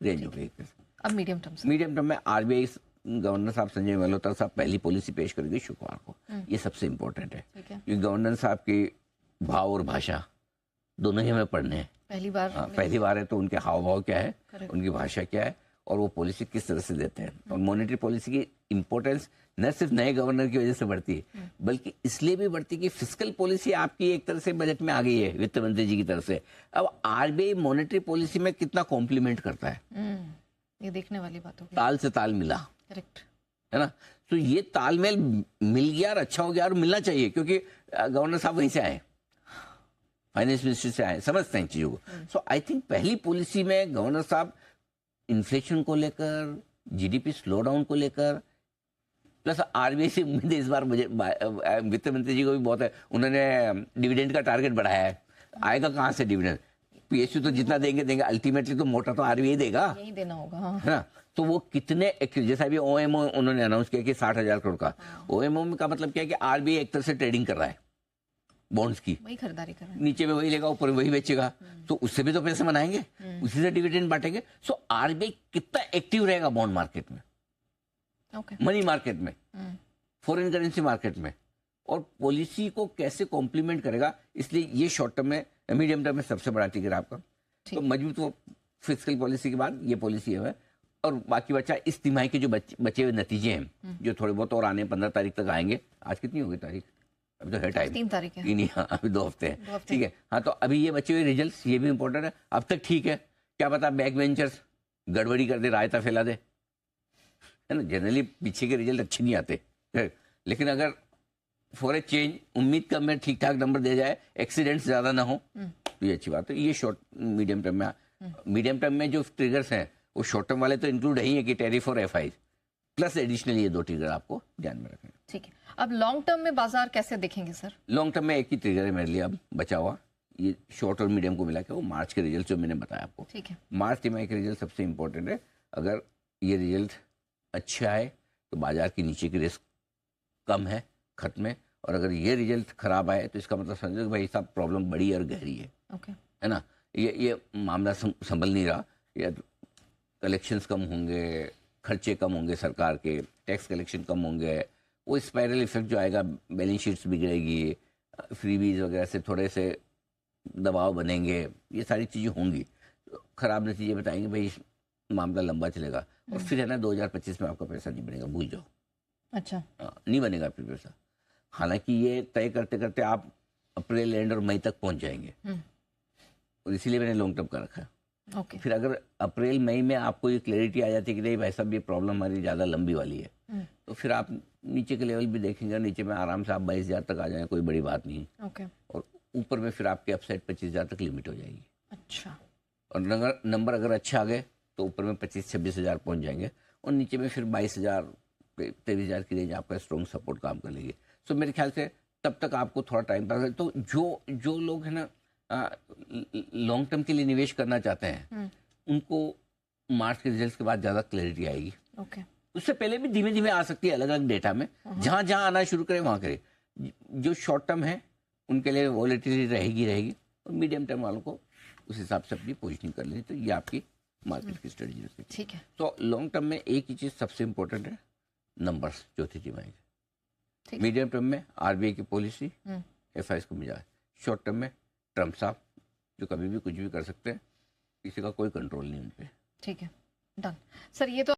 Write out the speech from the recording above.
Range हो गई। अब मीडियम टर्म में आरबीआई गवर्नर साहब संजय मल्होत्रा साहब पहली पॉलिसी पेश करेंगे शुक्रवार को। ये सबसे इम्पोर्टेंट है क्योंकि गवर्नर साहब की भाव और भाषा दोनों ही हमें पढ़ने हैं। पहली बार है तो उनके हाव भाव क्या है, उनकी भाषा क्या है और वो पॉलिसी किस तरह से देते हैं। और मॉनेटरी पॉलिसी की इंपॉर्टेंस न सिर्फ नए गवर्नर की वजह से बढ़ती है बल्कि इसलिए भी बढ़ती है कि फिस्कल पॉलिसी आपकी एक तरह से बजट में आ गई है वित्त मंत्री जी की तरफ से। अब आरबीआई मॉनेटरी पॉलिसी में कितना कॉम्प्लीमेंट करता है, ये देखने वाली बात होगी। ताल से ताल मिला, करेक्ट है ना। तो ये तालमेल मिल गया और अच्छा हो गया और मिलना चाहिए क्योंकि गवर्नर साहब वहीं से आए, फाइनेंस मिनिस्ट्री से आए, समझते हैं चीजों को। सो आई थिंक पहली पॉलिसी में गवर्नर साहब इन्फ्लेशन को लेकर, जीडीपी स्लो डाउन को लेकर, प्लस आरबीआई से उम्मीद है इस बार वित्त मंत्री जी को भी बहुत है, उन्होंने डिविडेंड का टारगेट बढ़ाया है। आएगा कहाँ से डिविडेंड, पीएसयू तो जितना देंगे अल्टीमेटली तो मोटा तो आरबीआई देगा, यही देना होगा, हाँ। है ना। तो वो कितने, जैसा अभी ओएमओ उन्होंने अनाउंस किया कि 60,000 करोड़ का, ओएमओ का मतलब क्या है कि आरबीआई एक तरह से ट्रेडिंग कर रहा है बॉन्ड्स की, वही खरीदारी कर रहा है, नीचे में वही लेगा ऊपर में वही बेचेगा, तो उससे भी तो पैसे बनाएंगे, उसी से डिविडेंड बांटेंगे। सो आरबीआई कितना एक्टिव रहेगा बॉन्ड मार्केट में, मनी मार्केट में, फॉरेन करेंसी मार्केट में, और पॉलिसी को कैसे कॉम्प्लीमेंट करेगा। इसलिए ये शॉर्ट टर्म में, मीडियम टर्म में सबसे बड़ा टिकर आपका। तो मजबूत वो फिस्कल पॉलिसी के बाद ये पॉलिसी है, और बाकी बचा इस तिमाही के जो बचे हुए नतीजे हैं जो थोड़े बहुत और आने 15 तारीख तक आएंगे। आज कितनी होगी तारीख, अभी तो है टाइम, 3 तारीख है, नहीं, हाँ अभी 2 हफ्ते हैं, ठीक है। हाँ तो अभी ये बचे हुए रिजल्ट्स ये भी इंपॉर्टेंट है। अब तक ठीक है, क्या पता बैक वेंचर्स गड़बड़ी कर दे, रायता फैला दे, है ना। जनरली पीछे के रिजल्ट अच्छे नहीं आते, लेकिन अगर फॉर ए चेंज उम्मीद कम में ठीक ठाक नंबर दे जाए, एक्सीडेंट्स ज्यादा ना हो, तो ये अच्छी बात है। ये शॉर्ट मीडियम टर्म में जो ट्रिगर्स हैं वो शॉर्ट टर्म वाले तो इंक्लूड है ही है कि टैरिफ और एफआई प्लस एडिशनल ये 2 ट्रिगर आपको ध्यान में रखना है। ठीक है, अब लॉन्ग टर्म में बाजार कैसे देखेंगे सर? लॉन्ग टर्म में एक ही ट्रिगर है मेरे लिए अब बचा हुआ, ये शॉर्ट और मीडियम को मिला के, वो मार्च के रिजल्ट जो मैंने बताया आपको। ठीक है, मार्च तिमाही के रिजल्ट सबसे इंपॉर्टेंट है। अगर ये रिजल्ट अच्छा है तो बाजार के नीचे की रिस्क कम है, खत्म है, और अगर ये रिजल्ट खराब आए तो इसका मतलब समझो कि भाई साहब प्रॉब्लम बड़ी और गहरी है, है ना। ये मामला संभल नहीं रहा, या कलेक्शंस कम होंगे, खर्चे कम होंगे सरकार के, टैक्स कलेक्शन कम होंगे, वो स्पाइरल इफेक्ट जो आएगा, बैलेंस शीट्स बिगड़ेगी, फ्रीबीज वगैरह से थोड़े से दबाव बनेंगे, ये सारी चीज़ें होंगी, खराब नतीजे बताएंगे, भाई मामला लंबा चलेगा और फिर है ना 2025 में आपका पैसा नहीं बनेगा, भूल जाओ। अच्छा, नहीं बनेगा फिर पैसा। हालांकि ये तय करते करते आप अप्रैल एंड और मई तक पहुंच जाएंगे, और इसीलिए मैंने लॉन्ग टर्म का रखा। फिर अगर अप्रैल मई में आपको ये क्लैरिटी आ जाती है कि नहीं भाई साहब ये प्रॉब्लम हमारी ज़्यादा लंबी वाली है, तो फिर आप नीचे के लेवल भी देखेंगे, नीचे में आराम से आप 22,000 तक आ जाए, कोई बड़ी बात नहीं। और ऊपर में फिर आपके अपसाइड 25,000 तक लिमिट हो जाएगी। अच्छा, और नंबर अगर अच्छा आ गए तो ऊपर में 25-26,000 पहुंच जाएंगे, और नीचे में फिर 22,000 23,000 की रेंज आपका स्ट्रॉन्ग सपोर्ट काम कर लेगी। सो मेरे ख्याल से तब तक आपको थोड़ा टाइम पास। तो जो लोग है ना लॉन्ग टर्म के लिए निवेश करना चाहते हैं उनको मार्च के रिजल्ट्स के बाद ज़्यादा क्लैरिटी आएगी। उससे पहले भी धीमे धीमे आ सकती है अलग अलग डेटा में, जहाँ जहाँ आना शुरू करें वहाँ करें। जो शॉर्ट टर्म है उनके लिए वॉलेटिलिटी रहेगी, और मीडियम टर्म वालों को उस हिसाब से अपनी पोजिशनिंग कर लेनी। तो ये आपकी मार्केट की स्ट्रेटजी है। ठीक है, तो लॉन्ग टर्म में एक ही चीज़ सबसे इंपॉर्टेंट है, नंबर्स, चौथी तिमाही। मीडियम टर्म में आरबीआई की पॉलिसी, एफआईएस को मिजाज। शॉर्ट टर्म में ट्रम्प साहब जो कभी भी कुछ भी कर सकते हैं, किसी का कोई कंट्रोल नहीं उन पे। ठीक है, डन सर। ये तो